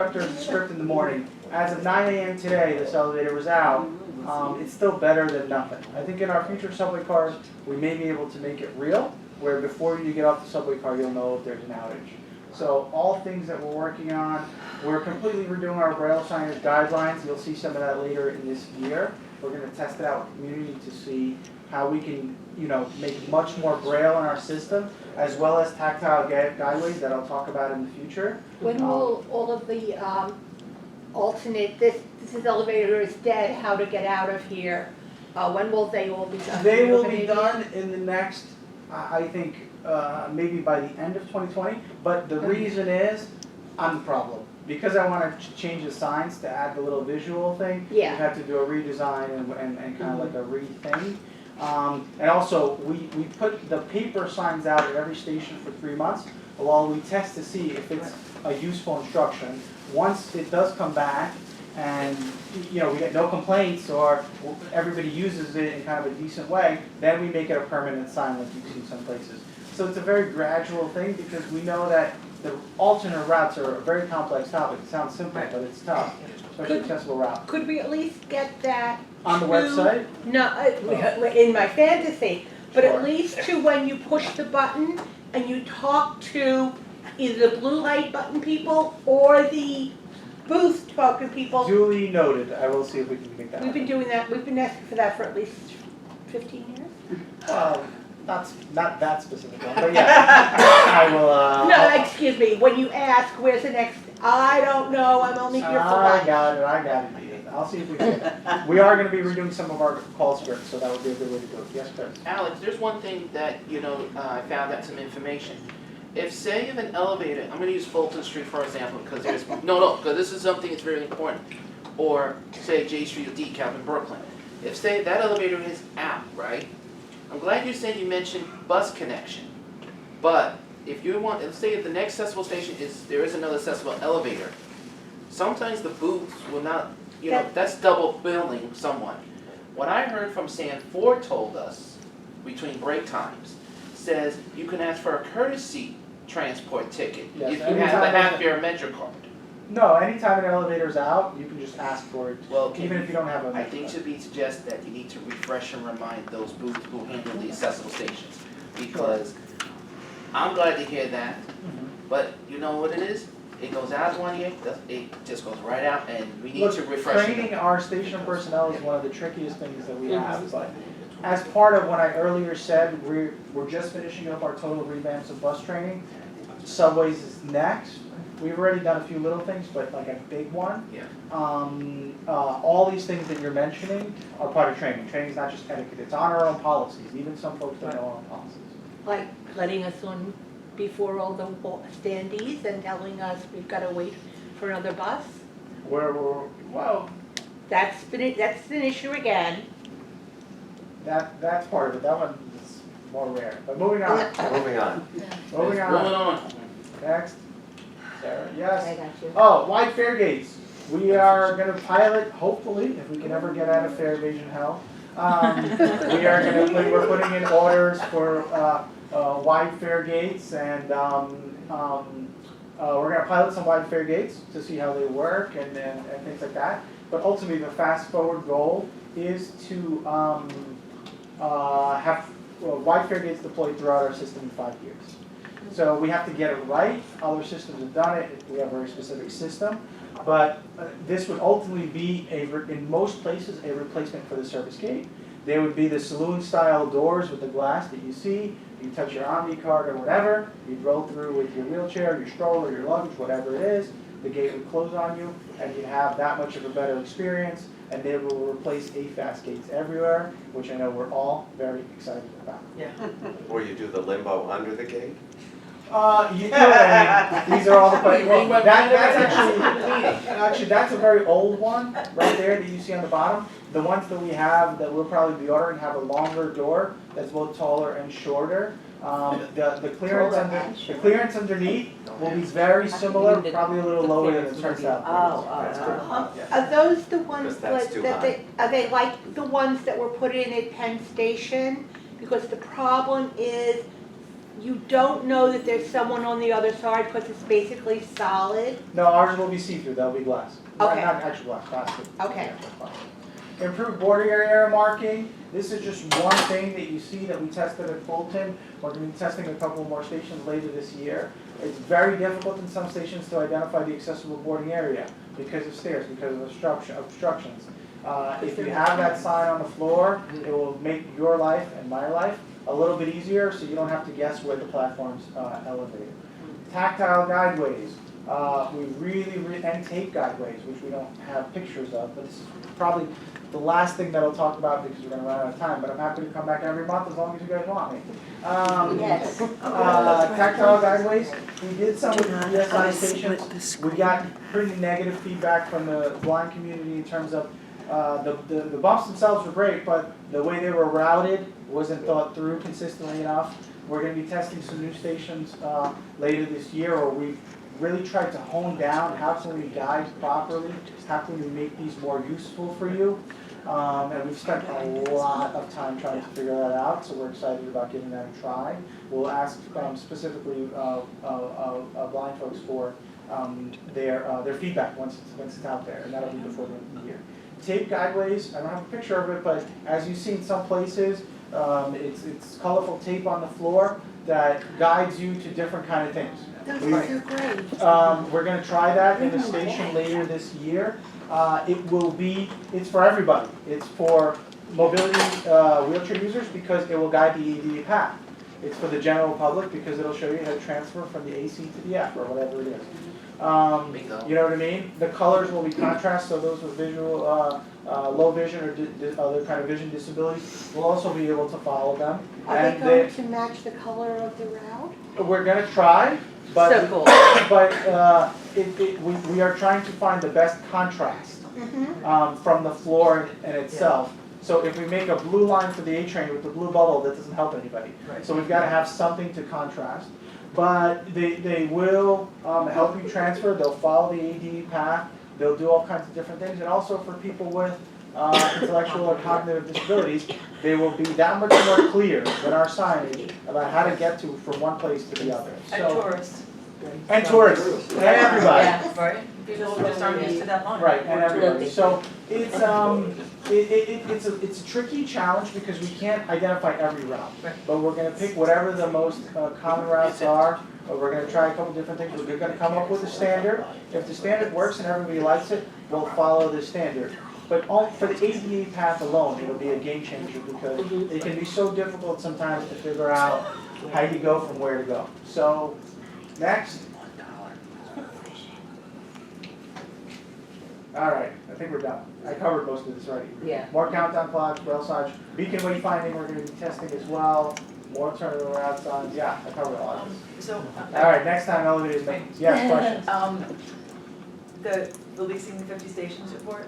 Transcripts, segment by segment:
After the script in the morning, as of 9 a.m. today, this elevator was out. It's still better than nothing. I think in our future subway cars, we may be able to make it real, where before you get off the subway car, you'll know if there's an outage. So all things that we're working on, we're completely redoing our Braille signage guidelines. You'll see some of that later in this year. We're going to test it out with the community to see how we can, make much more Braille in our system, as well as tactile guideways that I'll talk about in the future. When will all of the alternate, this elevator is dead, how to get out of here, when will they all be done? They will be done in the next, I think, maybe by the end of 2020. But the reason is, I'm the problem. Because I want to change the signs to add the little visual thing, Yeah. we've had to do a redesign and kind of like a re-thing. And also, we put the paper signs out at every station for 3 months while we test to see if it's a useful instruction. Once it does come back and we get no complaints or everybody uses it in kind of a decent way, then we make it a permanent sign like you see some places. So it's a very gradual thing because we know that the alternate routes are a very complex topic. It sounds simple, but it's tough, especially accessible route. Could we at least get that On the website? No, in my fantasy, but Sure. at least to when you push the button and you talk to either the blue light button people or the booth talking people. Duly noted. I will see if we can make that We've been doing that, we've been asking for that for at least 15 years. Well, not that specific one, but yeah. I will, No, excuse me, when you ask, where's the next, I don't know, I'm only here for I lunch. got it. I'll see if we can get it. We are going to be redoing some of our call scripts, so that would be a good way to do it. Yes, Chris? Alex, there's one thing that, I found out some information. If say if an elevator, I'm gonna use Fulton Street for example, because because this is something that's very important. Or say J Street or DeKalb in Brooklyn. If say that elevator is out, right? I'm glad you said you mentioned bus connection. But if you want, let's say if the next accessible station there is another accessible elevator, sometimes the booths will not, that's double billing someone. What I heard from Sam Ford told us, between break times, says you can ask for a courtesy transport ticket Yes, if you anytime have the there's half-fare MetroCard. No, anytime an elevator's out, you can just ask for it, Well, even if you don't have a I think it should be suggested that you need to refresh and remind those booths who handle the accessible stations. Because I'm glad to hear that, but you know what it is? It goes out one ear, it just goes right out, and we need to refresh it. Training our station personnel is one of the trickiest things that we have. But as part of what I earlier said, we're just finishing up our total revamps of bus training. Subways is next. We've already done a few little things, but like a big one. Yeah. All these things that you're mentioning are part of training. Training is not just etiquette, it's on our own policies. Even some folks don't know our own policies. Like letting us on before all the standees and telling us we've got to wait for another bus. Well, That's an issue again. that's part of it. That one is more rare. But moving on. Moving on. Moving on. Next. Sarah, yes. I got you. Oh, wide fare gates. We are going to pilot, hopefully, if we can ever get out of fare evasion hell. We're putting in orders for wide fare gates, and we're going to pilot some wide fare gates to see how they work and things like that. But ultimately, the fast forward goal is to have wide fare gates deployed throughout our system in 5 years. So we have to get it right. Other systems have done it. We have a very specific system. But this would ultimately be, in most places, a replacement for the service gate. There would be the saloon-style doors with the glass that you see. You touch your Omni card or whatever. You'd roll through with your wheelchair, your stroller, your luggage, whatever it is. The gate would close on you, and you'd have that much of a better experience. And they will replace AFAS gates everywhere, which I know we're all very excited about. Yeah. Or you do the limbo under the gate? You do. I mean, these are all the questions. Well, that's actually that's a very old one right there that you see on the bottom. The ones that we have that we'll probably be ordering have a longer door that's both taller and shorter. The clearance underneath will be very similar, probably a little lower than it turns out. That's good. Are those the ones Because that's too are they like the ones that were put in at Penn Station? Because the problem is you don't know that there's someone on the other side because it's basically solid? No, ours will be see-through, they'll be glass. Okay. Not actual glass, plastic. Okay. Yeah, plastic. Improved boarding area marking, this is just one thing that you see that we tested at Fulton. We're gonna be testing a couple more stations later this year. It's very difficult in some stations to identify the accessible boarding area because of stairs, because of obstructions. If you have that sign on the floor, it will make your life and my life a little bit easier, so you don't have to guess where the platform's elevated. Tactile guideways, and tape guideways, which we don't have pictures of, but this is probably the last thing that I'll talk about because we're gonna run out of time, but I'm happy to come back every month as long as you guys want me. Yes. Tactile guideways, we did some with the ESI stations. We got pretty negative feedback from the blind community in terms of the bumps themselves were great, but the way they were routed wasn't thought through consistently enough. We're gonna be testing some new stations later this year, where we've really tried to hone down how can we guide properly, how can we make these more useful for you. And we've spent a lot of time trying to figure that out, so we're excited about giving that a try. We'll ask specifically blind folks for their feedback once it's out there, and that'll be before the end of the year. Tape guideways, I don't have a picture of it, but as you see in some places, it's colorful tape on the floor that guides you to different kind of things. Those are so great. We're gonna try that in a station later this year. It's for everybody. It's for mobility wheelchair users because it will guide the ADA path. It's for the general public because it'll show you how to transfer from the AC to the F or whatever it is. You know what I mean? The colors will be contrast, so those with visual, low vision or other kind of vision disabilities will also be able to follow them. Are they going to match the color of the route? We're gonna try, but So cool. we are trying to find the best contrast from the floor in itself. So if we make a blue line for the A train with the blue bubble, that doesn't help anybody. Right. So we've got to have something to contrast. But they will help you transfer. They'll follow the ADA path. They'll do all kinds of different things. And also for people with intellectual or cognitive disabilities, they will be that much more clear than our signage about how to get to from one place to the other. And tourists. And tourists, and everybody. Yeah, right? People who just aren't used to that line. Right, and everybody. So it's a tricky challenge because we can't identify every route. Right. But we're gonna pick whatever the most common routes are. We're gonna try a couple different things. We're gonna come up with a standard. If the standard works and everybody likes it, we'll follow the standard. But for the ADA path alone, it'll be a game changer because it can be so difficult sometimes to figure out how you go from where to go. So, next. All right, I think we're done. I covered most of this already. Yeah. More countdown clocks, rail signs, beacon wayfinding we're gonna be testing as well. More alternative route signs, yeah, I covered all of this. So. All right, next time elevators maintenance, yes, questions? The leasing the 50 stations report?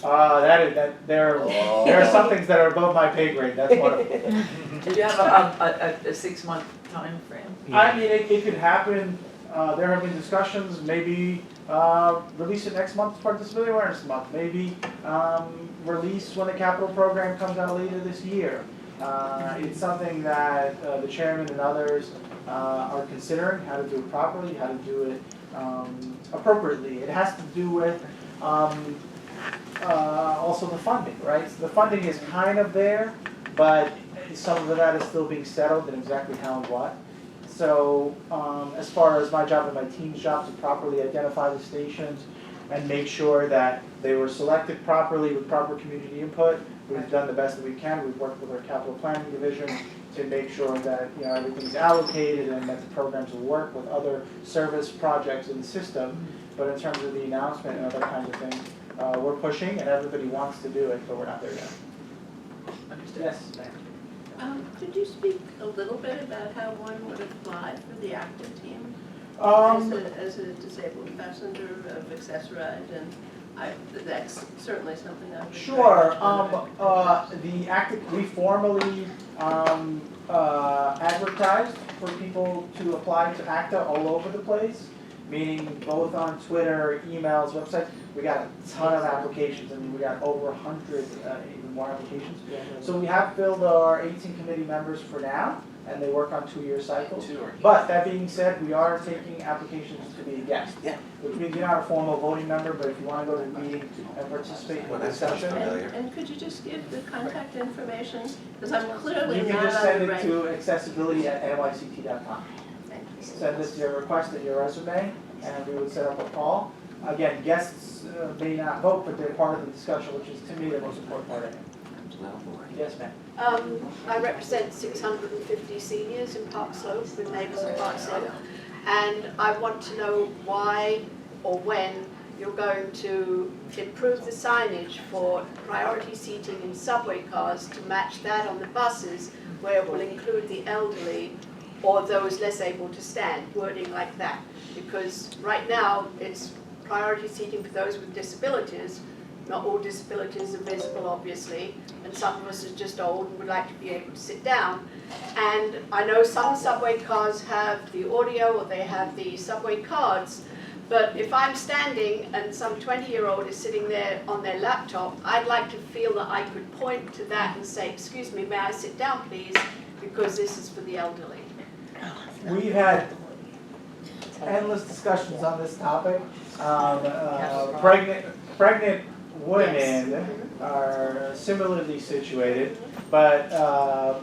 There are some things that are above my pay grade, that's one of them. Did you have a 6-month time frame? I mean, it could happen, there have been discussions, maybe release it next month as part of Disability Awareness Month, maybe release when the capital program comes out later this year. It's something that the chairman and others are considering, how to do it properly, how to do it appropriately. It has to do with also the funding, right? So the funding is kind of there, but some of that is still being settled and exactly how and what. So as far as my job and my team's job to properly identify the stations and make sure that they were selected properly with proper community input, we've done the best that we can. We've worked with our capital planning division to make sure that everything's allocated and that the programs will work with other service projects in the system. But in terms of the announcement and other kinds of things, we're pushing and everybody wants to do it, but we're not there yet. Understood. Yes, ma'am. Could you speak a little bit about how one would apply for the active team as a disabled passenger of Accessoride? And that's certainly something I would. Sure. We formally advertised for people to apply to ACTA all over the place, meaning both on Twitter, emails, websites. We got a ton of applications. I mean, we got over 100, even more applications. So we have filled our 18 committee members for now. and they work on 2-year cycles. 2 or. But that being said, we are taking applications to be a guest. Yeah. Which means you're not a formal voting member, but if you want to go to the meeting and participate in Well, the that sounds discussion, familiar. And could you just give the contact information? Because I'm clearly you can not just on send the it right. to accessibility@nyct.com. Thank you. Send us your request and your resume, and we would set up a call. Again, guests may not vote, but they're part of the discussion, which is, to me, the most important part of it. Yes, ma'am. I represent 650 seniors in Park Slope with neighbours in Park Slope, and I want to know why or when you're going to improve the signage for priority seating in subway cars to match that on the buses, where it will include the elderly or those less able to stand, wording like that. Because right now, it's priority seating for those with disabilities. Not all disabilities are visible, obviously, and some of us are just old and would like to be able to sit down. And I know some subway cars have the audio or they have the subway cards, but if I'm standing and some 20-year-old is sitting there on their laptop, I'd like to feel that I could point to that and say, excuse me, may I sit down, please, because this is for the elderly. We've had endless discussions on this topic. Pregnant women are similarly situated, but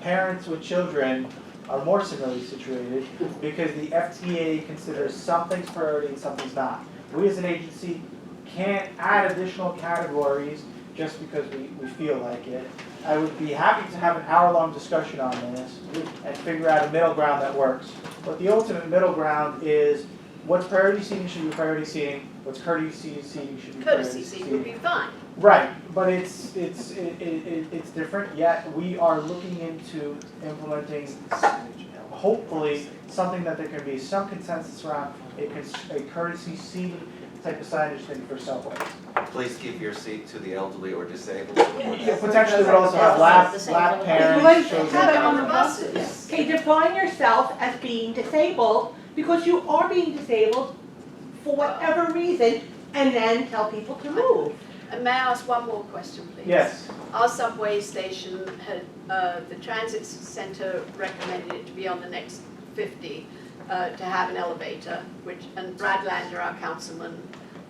parents with children are more similarly situated because the FTA considers something's priority and something's not. We as an agency can't add additional categories just because we feel like it. I would be happy to have an hour-long discussion on this and figure out a middle ground that works. But the ultimate middle ground is what's priority seating should be priority seating, what's courtesy seating should be priority Courtesy seating. seat would be fine. Right, but it's different, yet we are looking into implementing, hopefully, something that there can be some consensus around, a courtesy seating type of signage thing for subways. Please keep your seat to the elderly or disabled. Yeah, potentially would also have lap parents, children. Have it on the buses. Okay, define yourself as being disabled, because you are being disabled for whatever reason, and then tell people to move. And may I ask one more question, please? Yes. Our subway station had, the transit center recommended it to be on the next 50 to have an elevator, and Brad Lander, our councilman,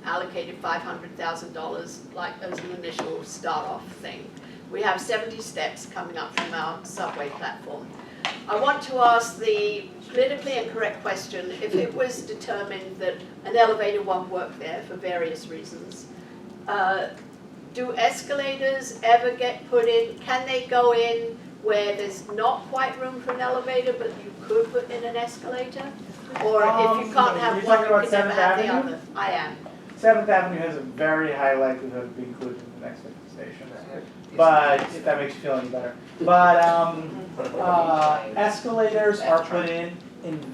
allocated $500,000 like as an initial start-off thing. We have 70 steps coming up from our subway platform. I want to ask the politically incorrect question: if it was determined that an elevator won't work there for various reasons, do escalators ever get put in? Can they go in where there's not quite room for an elevator, but you could put in an escalator? Or if you can't have you're one, talking you about can never 7th have the Avenue? other? I am. 7th Avenue has a very high likelihood of being included in the next 50 stations. But, if that makes you feel any better. But escalators are put in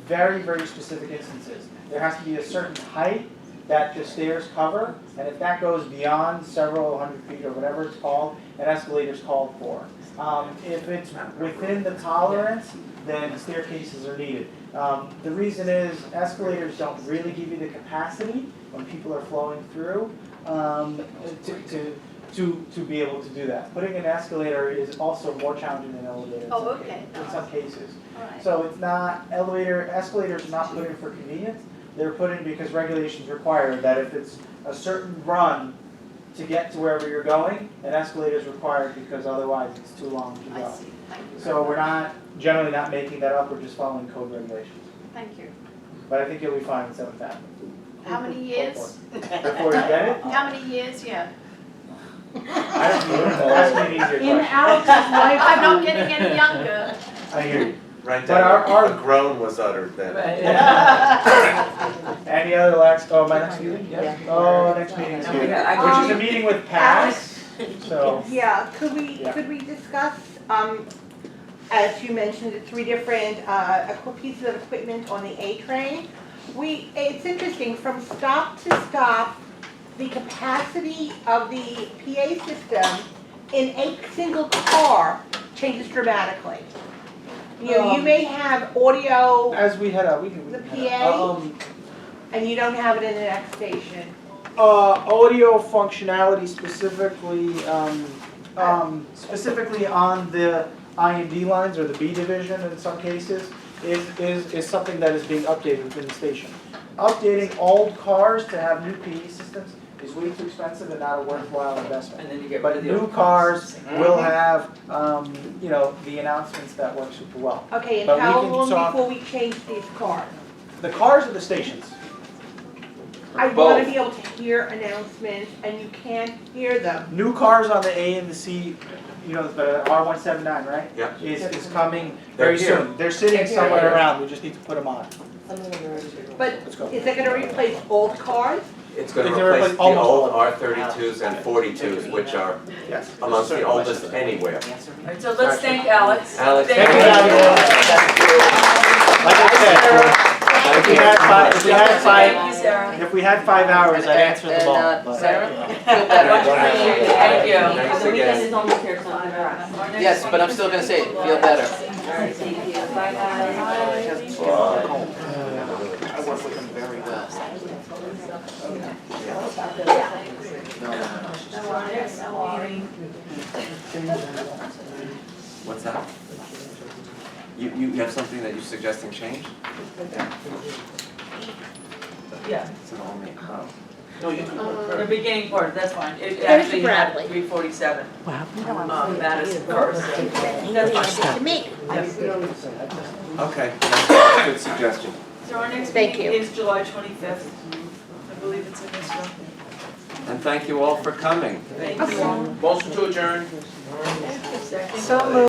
very, very specific instances. There has to be a certain height that the stairs cover, and if that goes beyond several hundred feet or whatever it's called, an escalator is called for. If it's within the tolerance, then staircases are needed. The reason is escalators don't really give you the capacity when people are flowing through to be able to do that. Putting an escalator is also more challenging than an elevator Oh, okay. in some cases. All right. So it's not, escalators are not put in for convenience, they're put in because regulations require that if it's a certain run to get to wherever you're going, an escalator is required because otherwise it's too long to I go. see. Thank you. So we're not, generally not making that up, we're just following code regulations. Thank you. But I think you'll be fine with 7th Avenue. How many years? Before you get it, How many years? Yeah. ask me an easier In question. Alex's I'm lifetime, not getting any younger. I hear you. Right But down, a groan was uttered then. Any other my next meeting? Yes. Oh, next meeting's here, which is a meeting with Pass, so. yeah, Yeah. could we discuss, as you mentioned, the 3 different pieces of equipment on the A train? It's interesting, from stop to stop, the capacity of the PA system in a single car changes dramatically. You know, you may have audio As we head out, we can. The head out. and you don't have it in the next station. Audio functionality specifically, specifically on the I&D lines, or the B division in some cases, is something that is being updated within the station. Updating old cars to have new PE systems is way too expensive and not a worthwhile investment. And then you get rid But of the new old cars Mhm. will have, you know, the announcements that work super well. Okay, But and we how can long talk- before we change these cars? The cars are the stations. I wanna be able to hear announcements, and you can't hear them. New cars on the A and the C, you know, the R179, right? Yeah. Is coming They're very here. soon. They're sitting They're here. somewhere around, we just need to put them on. But Let's go. is it gonna replace old cars? It's gonna It's gonna replace replace the almost old all of R32s and 42s, which are Yes. amongst the oldest anywhere. Answer me. All right, so let's thank Alex. Alex, Thank you, you. Like I said, if we had five, Thank you, Sarah. if we had 5 hours, I'd answer them all. And, but- Sarah, Much feel better. appreciated, thank you. Thanks again. Our next Yes, but I'm still gonna say, it. Feel better. All right, thank you. Bye, guys. I work with him very well. No. Our next meeting, What's that? You have something that you're suggesting change? yeah, It's an all me. Oh. No, you can work the very. beginning part, that's fine. It Finish actually had Bradley. 347. Madison first. That's fine. Me. Okay, that's a good suggestion. So our next Thank meeting you. is July 25th. I believe it's in this room. And thank you all for coming. Thank you all. Motion to adjourn. Second. So moved.